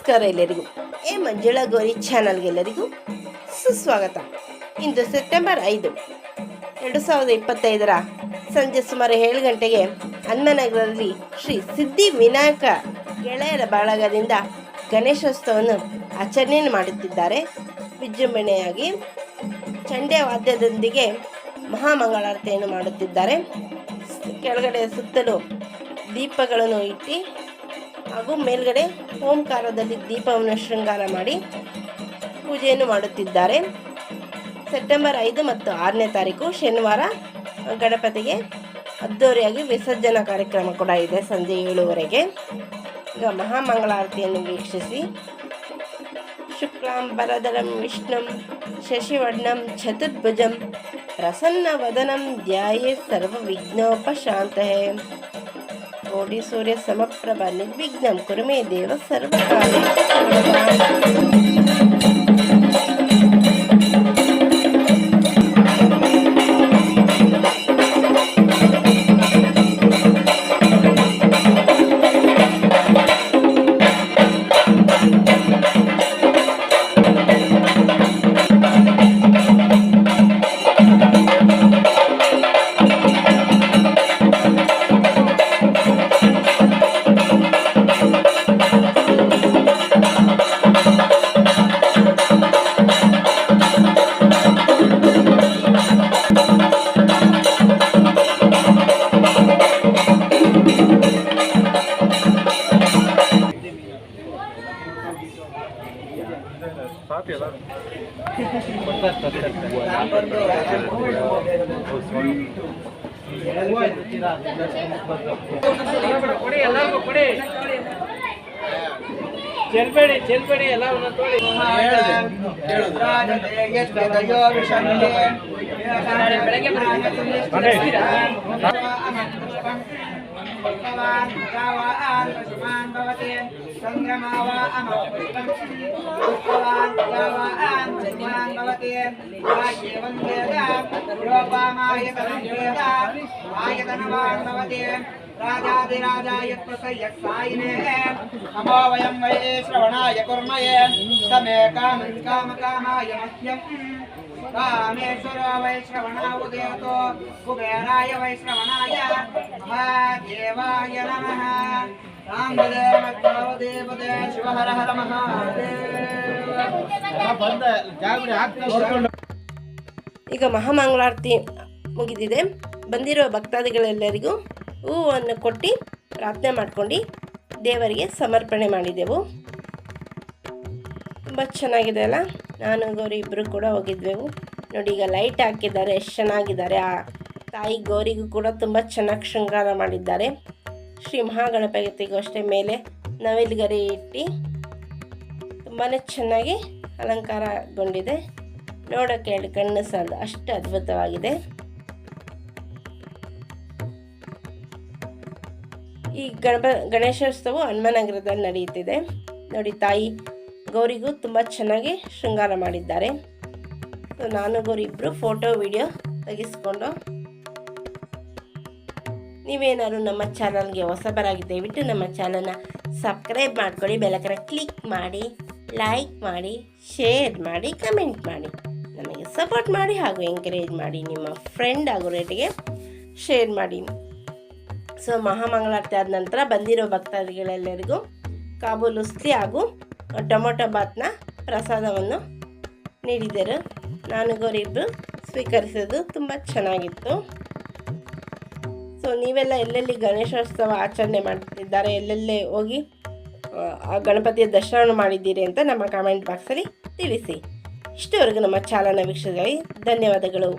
ನಮಸ್ಕಾರ ಎಲ್ಲರಿಗೂ. ಮಂಜುಳಾ ಗೌರಿ ಚಾನಲ್ಗೆಲ್ಲರಿಗೂ ಸುಸ್ವಾಗತ. ಇಂದು ಸೆಪ್ಟೆಂಬರ್ 5, 2025 ಸಂಜೆ ಸುಮಾರು 7 ಗಂಟೆಗೆ ಹನುಮನಗರದಲ್ಲಿ ಶ್ರೀ ಸಿದ್ಧಿ ವಿನಾಯಕ ಗೆಳೆಯರ ಬಳಗದಿಂದ ಗಣೇಶೋತ್ಸವವನ್ನು ಆಚರಣೆಯನ್ನು ಮಾಡುತ್ತಿದ್ದಾರೆ. ವಿಜೃಂಭಣೆಯಾಗಿ ಚಂಡೆ ವಾದ್ಯದೊಂದಿಗೆ ಮಹಾಮಂಗಳಾರತಿಯನ್ನು ಮಾಡುತ್ತಿದ್ದಾರೆ. ಕೆಳಗಡೆ ಸುತ್ತಲೂ ದೀಪಗಳನ್ನು ಇಟ್ಟು ಹಾಗೂ ಮೇಲ್ಗಡೆ ಓಂಕಾರದಲ್ಲಿ ದೀಪವನ್ನು ಶೃಂಗಾರ ಮಾಡಿ ಪೂಜೆಯನ್ನು ಮಾಡುತ್ತಿದ್ದಾರೆ. ಸೆಪ್ಟೆಂಬರ್ 5 ಮತ್ತು 6ನೇ ತಾರೀಕು ಶನಿವಾರ ಗಣಪತಿಗೆ ಅದ್ದೂರಿಯಾಗಿ ವಿಸರ್ಜನಾ ಕಾರ್ಯಕ್ರಮ ಕೂಡ ಇದೆ ಸಂಜೆ 7:00ವರೆಗೆ. ಈಗ ಮಹಾಮಂಗಳಾರತಿಯನ್ನು ವೀಕ್ಷಿಸಿ. ಶುಕ್ಲಾಂಬರಧರಂ ವಿಷ್ಣುಂ ಶಶಿವರ್ಣಂ ಚತುರ್ಭುಜಂ ಪ್ರಸನ್ನವದನಂ ಧ್ಯಾಯೇತ್ ಸರ್ವವಿಘ್ನೋಪಶಾಂತಯೇ. ಕೋಟಿ ಸೂರ್ಯ ಸಮಪ್ರಭ ನಿರ್ವಿಘ್ನಂ ಕುರು ಮೇ ದೇವ ಸರ್ವಕಾರ್ಯೇಷು ಸರ್ವದಾ. ಚೆಲ್ಬೇಡಿ ಎಲ್ಲವನ್ನು ತೋಳಿ राजाधिराजाय प्रसय्यसायिने नमो वयं वै श्रवणाय कुर्मये तमे कामकामाय मह्यं कामेश्वरो वै श्रवणावुदेतो कुबेराय वै श्रवणाय महादेवाय नमः रामदेवदेवदे शिव हर हर महादेव. ಈಗ ಮಹಾಮಂಗಳಾರತಿ ಮುಗಿದಿದೆ. ಬಂದಿರುವ ಭಕ್ತಾದಿಗಳೆಲ್ಲರಿಗೂ ಹೂವನ್ನು ಕೊಟ್ಟು ಪ್ರಾರ್ಥನೆ ಮಾಡ್ಕೊಂಡು ದೇವರಿಗೆ ಸಮರ್ಪಣೆ ಮಾಡಿದೆವು. ತುಂಬ ಚೆನ್ನಾಗಿದೆ ಅಲ್ಲ. ನಾನು ಗೌರಿ ಇಬ್ಬರು ಕೂಡ ಹೋಗಿದ್ದೆವು. ನೋಡಿ, ಈಗ ಲೈಟ್ ಹಾಕಿದ್ದಾರೆ, ಎಷ್ಟು ಚೆನ್ನಾಗಿದ್ದಾರೆ. ಆ ತಾಯಿ ಗೌರಿಗೂ ಕೂಡ ತುಂಬ ಚೆನ್ನಾಗಿ ಶೃಂಗಾರ ಮಾಡಿದ್ದಾರೆ. ಶ್ರೀ ಮಹಾಗಣಪತಿಗೂ ಅಷ್ಟೇ ಮೇಲೆ ನವಿಲುಗರಿ ಇಟ್ಟು ತುಂಬಾ ಚೆನ್ನಾಗಿ ಅಲಂಕಾರಗೊಂಡಿದೆ. ನೋಡೋಕ್ಕೆ ಕಣ್ಣು ಸಾಲದು, ಅಷ್ಟು ಅದ್ಭುತವಾಗಿದೆ. ಈ ಗಣೇಶೋತ್ಸವ ಹನುಮನಗರದಲ್ಲಿ ನಡೆಯುತ್ತಿದೆ. ನೋಡಿ, ತಾಯಿ ಗೌರಿಗೂ ತುಂಬ ಚೆನ್ನಾಗಿ ಶೃಂಗಾರ ಮಾಡಿದ್ದಾರೆ. ಸೊ ನಾನು ಗೌರಿ ಇಬ್ಬರು ಫೋಟೋ ವಿಡಿಯೋ ತೆಗೆಸ್ಕೊಂಡು, ನೀವೇನಾದ್ರು ನಮ್ಮ ಚಾನಲ್ಗೆ ಹೊಸಬರಾಗಿ ದಯವಿಟ್ಟು ನಮ್ಮ ಚಾನಲ್ನ ಸಬ್ಸ್ಕ್ರೈಬ್ ಮಾಡ್ಕೊಳ್ಳಿ, ಬೆಲ್ಲಕರ ಕ್ಲಿಕ್ ಮಾಡಿ, ಲೈಕ್ ಮಾಡಿ, ಶೇರ್ ಮಾಡಿ, ಕಮೆಂಟ್ ಮಾಡಿ, ನಮಗೆ ಸಪೋರ್ಟ್ ಮಾಡಿ ಹಾಗೂ ಎಂಕರೇಜ್ ಮಾಡಿ. ನಿಮ್ಮ ಫ್ರೆಂಡ್ ಹಾಗೂ ರೇಟಿಗೆ ಶೇರ್ ಮಾಡಿ. ಸೊ ಮಹಾಮಂಗಳಾರತಿ ಆದ ನಂತರ ಬಂದಿರೋ ಭಕ್ತಾದಿಗಳೆಲ್ಲರಿಗೂ ಕಾಬೂಲ್ ಉಸ್ಲಿ ಹಾಗೂ ಟೊಮೊಟೊ ಬಾತ್ನ ಪ್ರಸಾದವನ್ನು ನೀಡಿದರು. ನಾನು ಗೌರಿ ಇಬ್ಬರು ಸ್ವೀಕರಿಸೋದು ತುಂಬ ಚೆನ್ನಾಗಿತ್ತು. ಸೊ ನೀವೆಲ್ಲ ಎಲ್ಲೆಲ್ಲಿ ಗಣೇಶೋತ್ಸವ ಆಚರಣೆ ಮಾಡ್ತಿದ್ದಾರೆ, ಎಲ್ಲೆಲ್ಲೇ ಹೋಗಿ ಆ ಗಣಪತಿಯ ದರ್ಶನ ಮಾಡಿದ್ದೀರಿ ಅಂತ ನಮ್ಮ ಕಾಮೆಂಟ್ ಬಾಕ್ಸಲ್ಲಿ ತಿಳಿಸಿ. ಇಷ್ಟವರೆಗೂ ನಮ್ಮ ಚಾನಲ್ನ ವೀಕ್ಷಕರಿಗೆ ಧನ್ಯವಾದಗಳು.